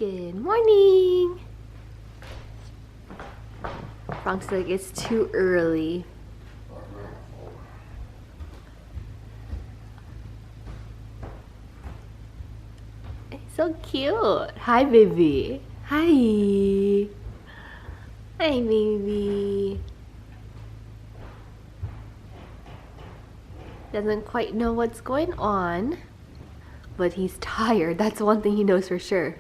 Good morning. Bronx like it's too early. It's so cute. Hi, baby. Hi. Hi, baby. Doesn't quite know what's going on, but he's tired. That's one thing he knows for sure.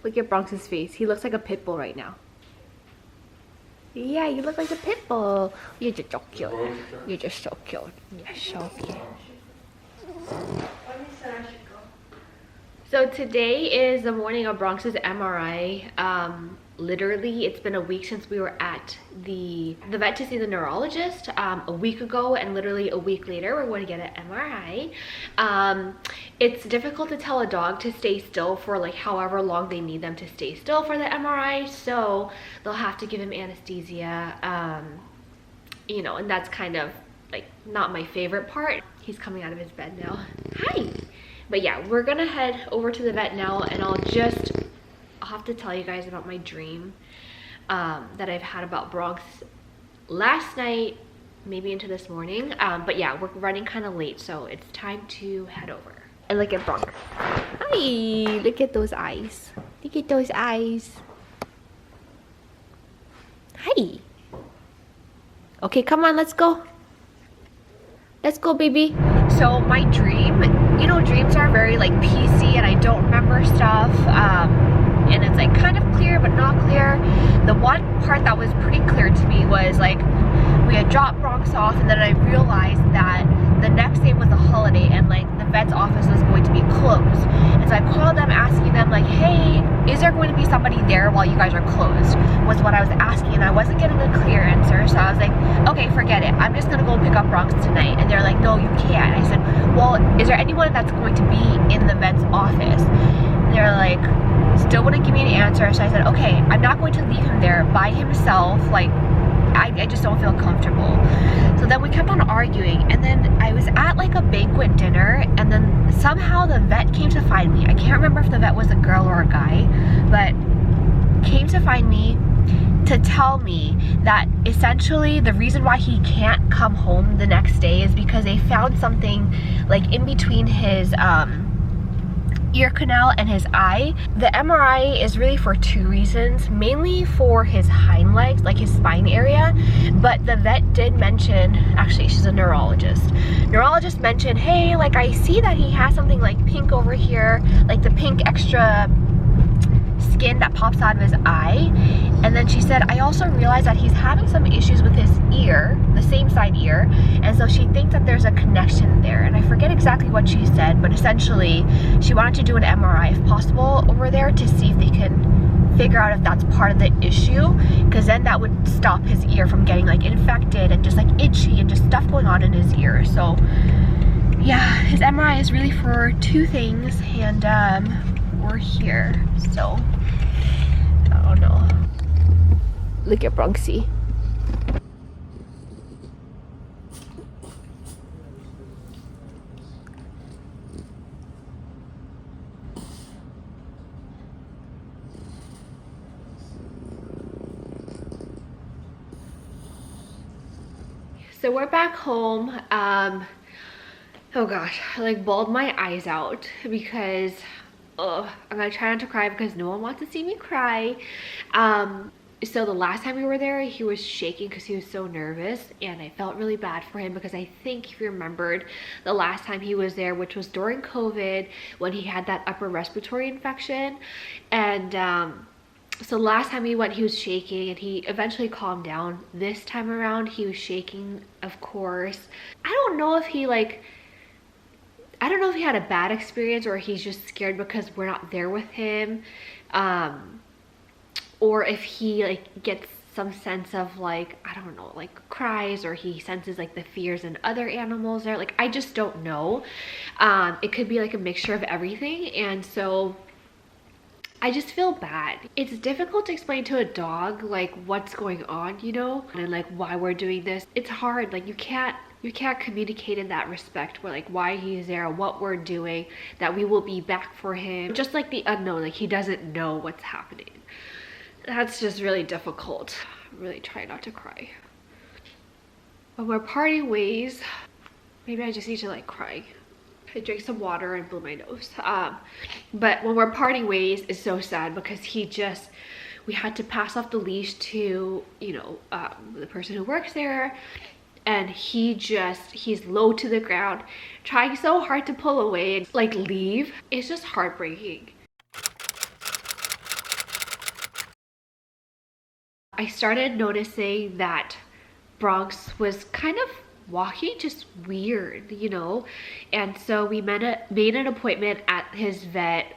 Look at Bronx's face. He looks like a pit bull right now. Yeah, you look like a pit bull. You're just so cute. You're just so cute. You're so cute. So today is the morning of Bronx's MRI. Literally, it's been a week since we were at the vet to see the neurologist a week ago, and literally a week later we're going to get an MRI. It's difficult to tell a dog to stay still for like however long they need them to stay still for the MRI, so they'll have to give him anesthesia, you know, and that's kind of like not my favorite part. He's coming out of his bed now. Hi. But yeah, we're gonna head over to the vet now, and I'll have to tell you guys about my dream that I've had about Bronx last night, maybe into this morning. But yeah, we're running kind of late, so it's time to head over. And look at Bronx. Hi, look at those eyes. Look at those eyes. Hi. Okay, come on, let's go. Let's go, baby. So my dream, you know, dreams are very like PC and I don't remember stuff. And it's like kind of clear but not clear. The one part that was pretty clear to me was like we had dropped Bronx off, and then I realized that the next day was a holiday and like the vet's office was going to be closed. And so I called them asking them like, hey, is there going to be somebody there while you guys are closed? Was what I was asking, and I wasn't getting a clear answer. So I was like, okay, forget it. I'm just gonna go pick up Bronx tonight. And they're like, no, you can't. I said, well, is there anyone that's going to be in the vet's office? And they're like, still wouldn't give me an answer. So I said, okay, I'm not going to leave him there by himself. Like, I just don't feel comfortable. So then we kept on arguing, and then I was at like a banquet dinner, and then somehow the vet came to find me. I can't remember if the vet was a girl or a guy, but came to find me to tell me that essentially the reason why he can't come home the next day is because they found something like in between his ear canal and his eye. The MRI is really for two reasons, mainly for his hind legs, like his spine area, but the vet did mention, actually she's a neurologist mentioned, hey, like I see that he has something like pink over here, like the pink extra skin that pops out of his eye. And then she said, I also realized that he's having some issues with his ear, the same side ear, and so she thinks that there's a connection there. And I forget exactly what she said, but essentially she wanted to do an MRI if possible over there to see if they can figure out if that's part of the issue, because then that would stop his ear from getting like infected and just like itchy and just stuff going on in his ear. So yeah, his MRI is really for two things, and we're here, so I don't know. Look at Bronxy. So we're back home. Oh gosh, I like bawled my eyes out because I'm gonna try not to cry because no one wants to see me cry. So the last time we were there, he was shaking because he was so nervous, and I felt really bad for him because I think if you remembered the last time he was there, which was during COVID, when he had that upper respiratory infection, and so last time we went, he was shaking, and he eventually calmed down. This time around, he was shaking, of course. I don't know if he had a bad experience or he's just scared because we're not there with him, or if he like gets some sense of like, I don't know, like cries, or he senses like the fears in other animals there. Like, I just don't know. It could be like a mixture of everything, and so I just feel bad. It's difficult to explain to a dog like what's going on, you know, and like why we're doing this. It's hard. Like, you can't you can't communicate in that respect where like why he's there, what we're doing, that we will be back for him. Just like the unknown, like he doesn't know what's happening. That's just really difficult. I'm really trying not to cry. When we're parting ways, maybe I just need to like cry. I drank some water and blew my nose. But when we're parting ways, it's so sad because we had to pass off the leash to, you know, the person who works there. And he's low to the ground, trying so hard to pull away and like leave. It's just heartbreaking. I started noticing that Bronx was kind of walking just weird, you know? And so we made an appointment at his vet.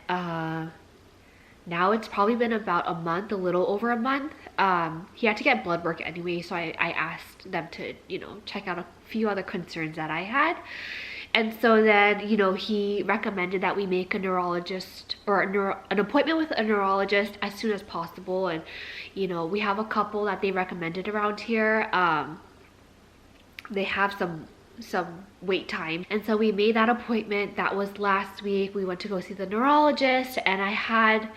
Now it's probably been about a month, a little over a month. He had to get blood work anyway, so I asked them to, you know, check out a few other concerns that I had. And so then, you know, he recommended that we make a neurologist or an appointment with a neurologist as soon as possible. And, you know, we have a couple that they recommended around here. They have some wait time, and so we made that appointment. That was last week. We went to go see the neurologist, and I had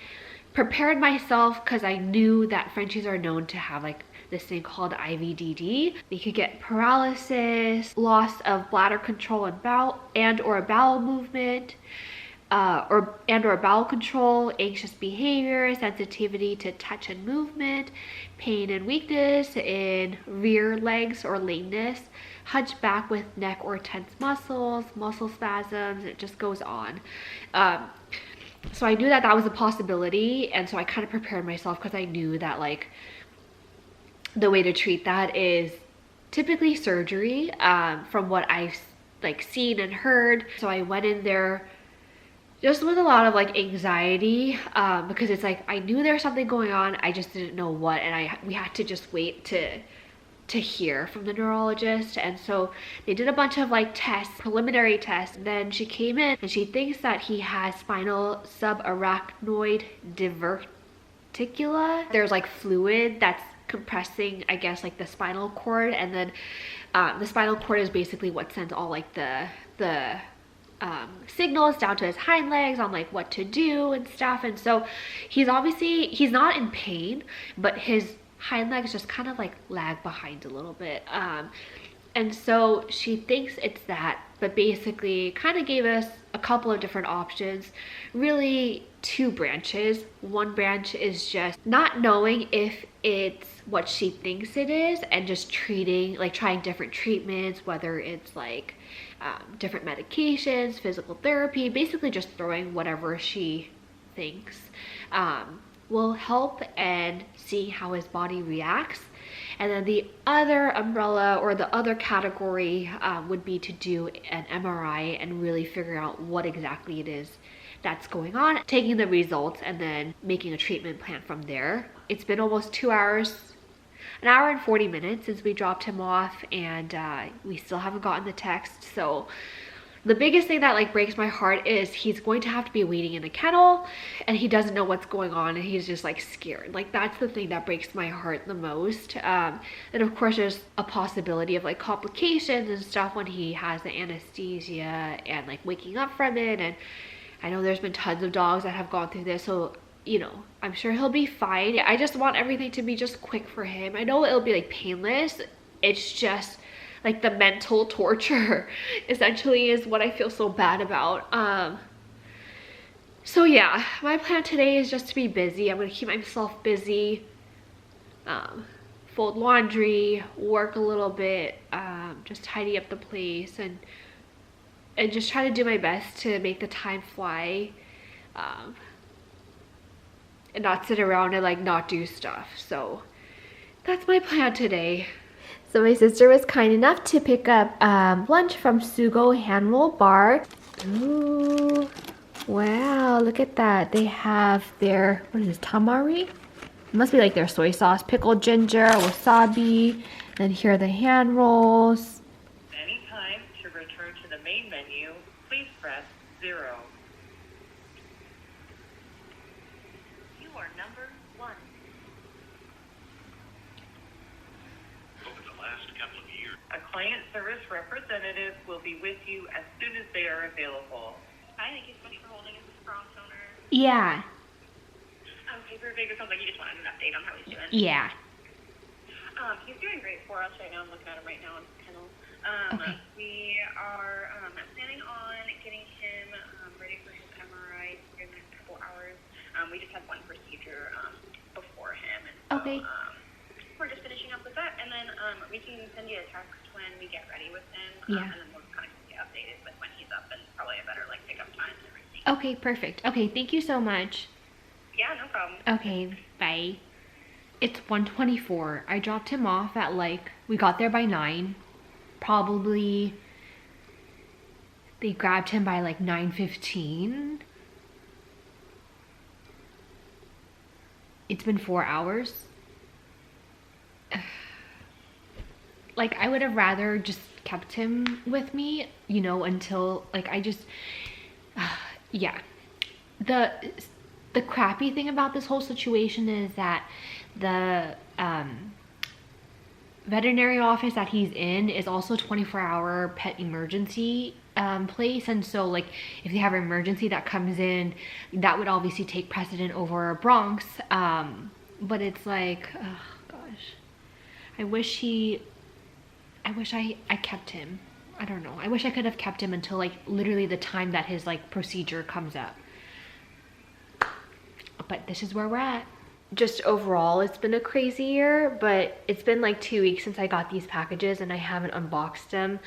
prepared myself because I knew that Frenchies are known to have like this thing called IVDD. They could get paralysis, loss of bladder control and bowel movement, or bowel control, anxious behavior, sensitivity to touch and movement, pain and weakness in rear legs or lameness, hunchback with neck or tense muscles, muscle spasms. It just goes on. So I knew that was a possibility, and so I kind of prepared myself because I knew that like the way to treat that is typically surgery, from what I've like seen and heard. So I went in there just with a lot of like anxiety, because it's like I knew there was something going on, I just didn't know what, and we had to just wait to hear from the neurologist. And so they did a bunch of like tests, preliminary tests. Then she came in and she thinks that he has spinal subarachnoid diverticula. There's like fluid that's compressing, I guess, like the spinal cord, and then the spinal cord is basically what sends all like the signals down to his hind legs on like what to do and stuff. And so he's not in pain, but his hind legs just kind of like lag behind a little bit. And so she thinks it's that, but basically kind of gave us a couple of different options, really two branches. One branch is just not knowing if it's what she thinks it is and just trying different treatments, whether it's like different medications, physical therapy, basically just throwing whatever she thinks will help, and seeing how his body reacts. And then the other umbrella or the other category would be to do an MRI and really figure out what exactly it is that's going on, taking the results and then making a treatment plan from there. It's been almost 2 hours, an hour and 40 minutes since we dropped him off, and we still haven't gotten the text. So the biggest thing that like breaks my heart is he's going to have to be waiting in a kennel, and he doesn't know what's going on, and he's just like scared. Like that's the thing that breaks my heart the most. And of course there's a possibility of like complications and stuff when he has the anesthesia and like waking up from it. And I know there's been tons of dogs that have gone through this, so you know, I'm sure he'll be fine. I just want everything to be just quick for him. I know it'll be like painless. It's just like the mental torture essentially is what I feel so bad about. So yeah, my plan today is just to be busy. I'm gonna keep myself busy, fold laundry, work a little bit, just tidy up the place, and just try to do my best to make the time fly, and not sit around and like not do stuff. So that's my plan today. So my sister was kind enough to pick up lunch from Sugo Hand Roll Bar. Ooh, wow, look at that. They have their, what is this, tamari? It must be like their soy sauce, pickled ginger, wasabi. Then here are the hand rolls. Anytime to return to the main menu, please press 0. You are number 1. Over the last couple of years. A client service representative will be with you as soon as they are available. Hi, thank you so much for holding. Is this Bronx owner? Yeah. Okay, perfect. It sounds like you just wanted an update on how he's doing. Yeah. He's doing great for us right now. I'm looking at him right now in his kennel. Okay. We are planning on getting him ready for his MRI in the next couple hours. We just had one procedure before him, and so, Okay. we're just finishing up with that, and then we can send you a text when we get ready with him. Yeah. And then we'll kind of get updated with when he's up and probably a better like pickup time and everything. Okay, perfect. Okay, thank you so much. Yeah, no problem. Okay, bye. It's 1:24. I dropped him off at like, we got there by 9. Probably they grabbed him by like 9:15. It's been 4 hours. Like, I would have rather just kept him with me, you know, until like I just yeah. The crappy thing about this whole situation is that the veterinary office that he's in is also a 24-hour pet emergency place, and so like if they have an emergency that comes in, that would obviously take precedent over Bronx. But it's like, oh gosh, I wish I kept him. I don't know, I wish I could have kept him until like literally the time that his like procedure comes up. But this is where we're at. Just overall, it's been a crazy year, but it's been like 2 weeks since I got these packages and I haven't unboxed them.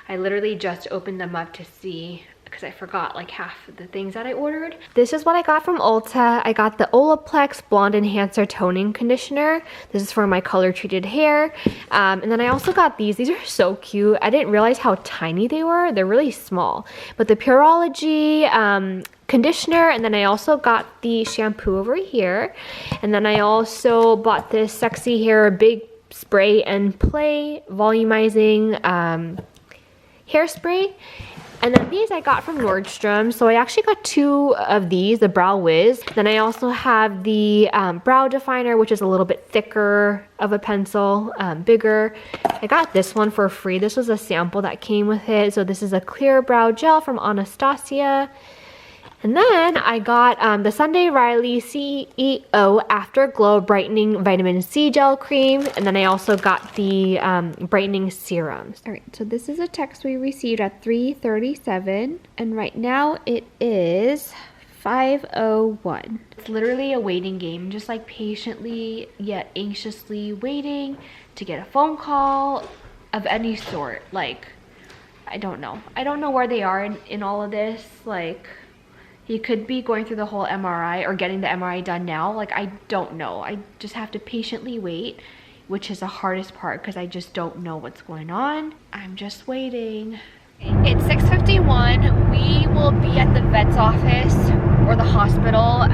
I literally just opened them up to see because I forgot like half of the things that I ordered. This is what I got from Ulta. I got the Olaplex Blonde Enhancer Toning Conditioner. This is for my color treated hair. And then I also got these. These are so cute. I didn't realize how tiny they were. They're really small. But the Pureology conditioner, and then I also got the shampoo over here, and then I also bought this Sexy Hair Big Spray and Play volumizing hairspray. And then these I got from Nordstrom. So I actually got 2 of these, the Brow Wiz. Then I also have the brow definer, which is a little bit thicker of a pencil, bigger. I got this one for free. This was a sample that came with it. So this is a clear brow gel from Anastasia. And then I got the Sunday Riley CEO Afterglow Brightening Vitamin C Gel Cream. And then I also got the brightening serums. All right, so this is a text we received at 3:37. And right now it is 5:01. It's literally a waiting game, just like patiently yet anxiously waiting to get a phone call of any sort. Like, I don't know. I don't know where they are in all of this. Like, he could be going through the whole MRI or getting the MRI done now. Like, I don't know. I just have to patiently wait, which is the hardest part because I just don't know what's going on. I'm just waiting. It's 6:51. We will be at the vet's office or the hospital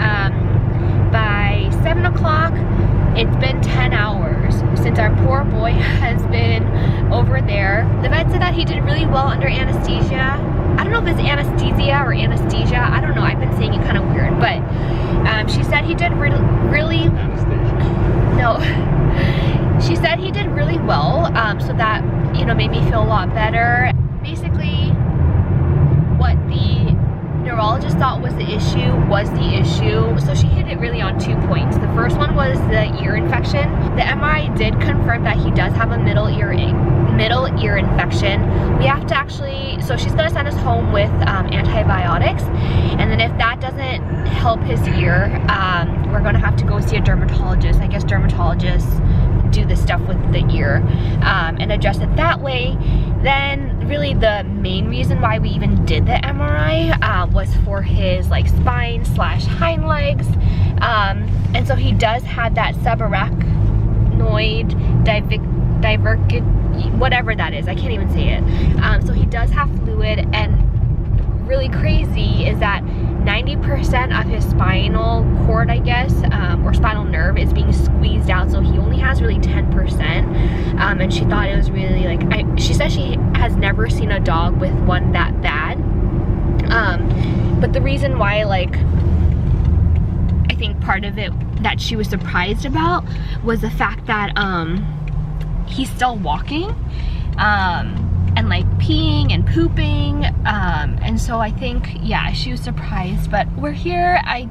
by 7 o'clock. It's been 10 hours since our poor boy has been over there. The vet said that he did really well under anesthesia. I don't know if it's anesthesia or anesthesia. I don't know. I've been saying it kind of weird, but she said he did really. No, she said he did really well. So that, you know, made me feel a lot better. Basically, what the neurologist thought was the issue. So she hit it really on 2 points. The first one was the ear infection. The MRI did confirm that he does have a middle ear infection. We have to actually, so she's gonna send us home with antibiotics, and then if that doesn't help his ear, we're gonna have to go see a dermatologist. I guess dermatologists do this stuff with the ear and adjust it that way. Then really the main reason why we even did the MRI was for his like spine / hind legs, and so he does have that subarachnoid divergent, whatever that is, I can't even say it. So he does have fluid, and really crazy is that 90% of his spinal cord, I guess, or spinal nerve is being squeezed out, so he only has really 10%. And she thought it was really like, she said she has never seen a dog with one that bad. But the reason why, like, I think part of it that she was surprised about was the fact that he's still walking. and like peeing and pooping, and so I think, yeah, she was surprised, but we're here. I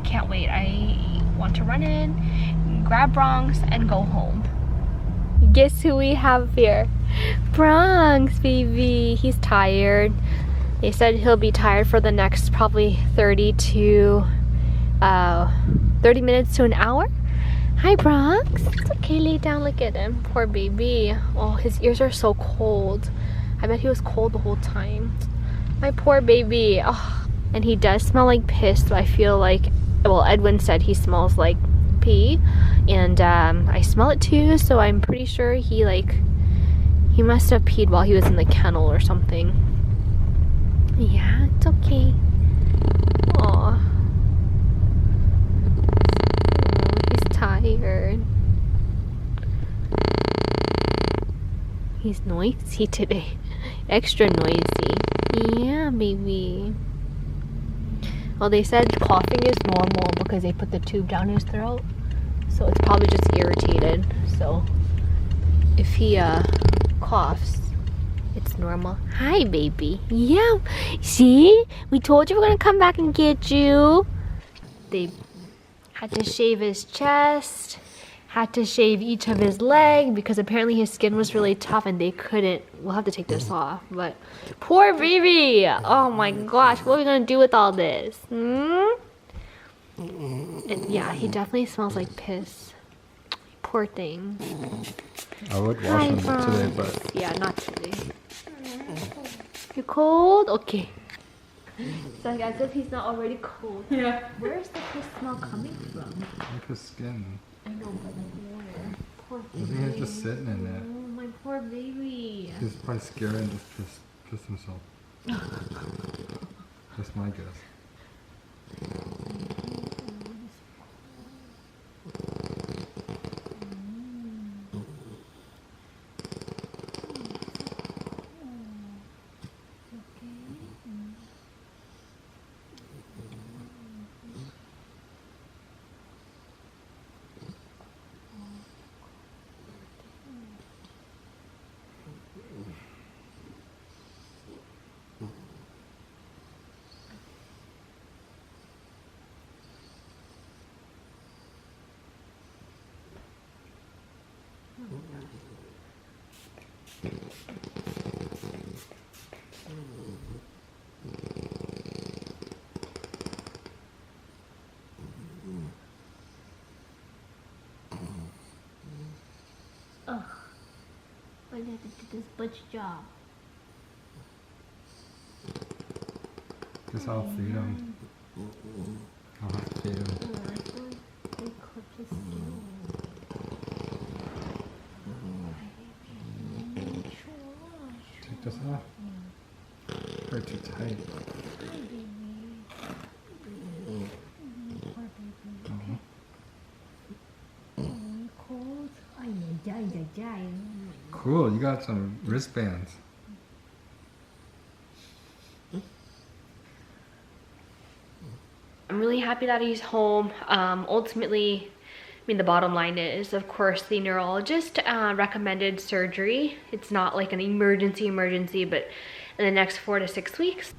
can't wait. I want to run in, grab Bronx, and go home. Guess who we have here? Bronx, baby. He's tired. They said he'll be tired for the next probably 30 minutes to an hour. Hi, Bronx. It's okay, lay down. Look at him. Poor baby. Oh, his ears are so cold. I bet he was cold the whole time. My poor baby. Oh, and he does smell like piss, so I feel like, well, Edwin said he smells like pee, and I smell it too, so I'm pretty sure he must have peed while he was in the kennel or something. Yeah, it's okay. Aw. He's tired. He's noisy today. Extra noisy. Yeah, baby. Well, they said coughing is normal because they put the tube down his throat. So it's probably just irritated. So if he coughs, it's normal. Hi, baby. Yeah. See? We told you we're gonna come back and get you. They had to shave his chest, had to shave each of his leg because apparently his skin was really tough and they couldn't. We'll have to take this off, but poor baby. Oh my gosh, what are we gonna do with all this? And yeah, he definitely smells like piss. Poor thing. I would wash him today, but yeah, not today. You cold? Okay. It's like as if he's not already cold. Yeah. Where's the piss smell coming from? like his skin. I know, but like where? Poor I think he's just sitting in it. Oh, my poor baby. He's probably scared and just pissed himself. That's my guess. Ugh. I have to do this butch job. Guess I'll feed him. I'll have to feed him. They clipped his skin. Take this off. Very too tight. Cool, you got some wristbands. I'm really happy that he's home. Ultimately, I mean, the bottom line is, of course, the neurologist recommended surgery. It's not like an emergency, but in the next 4 to 6 weeks.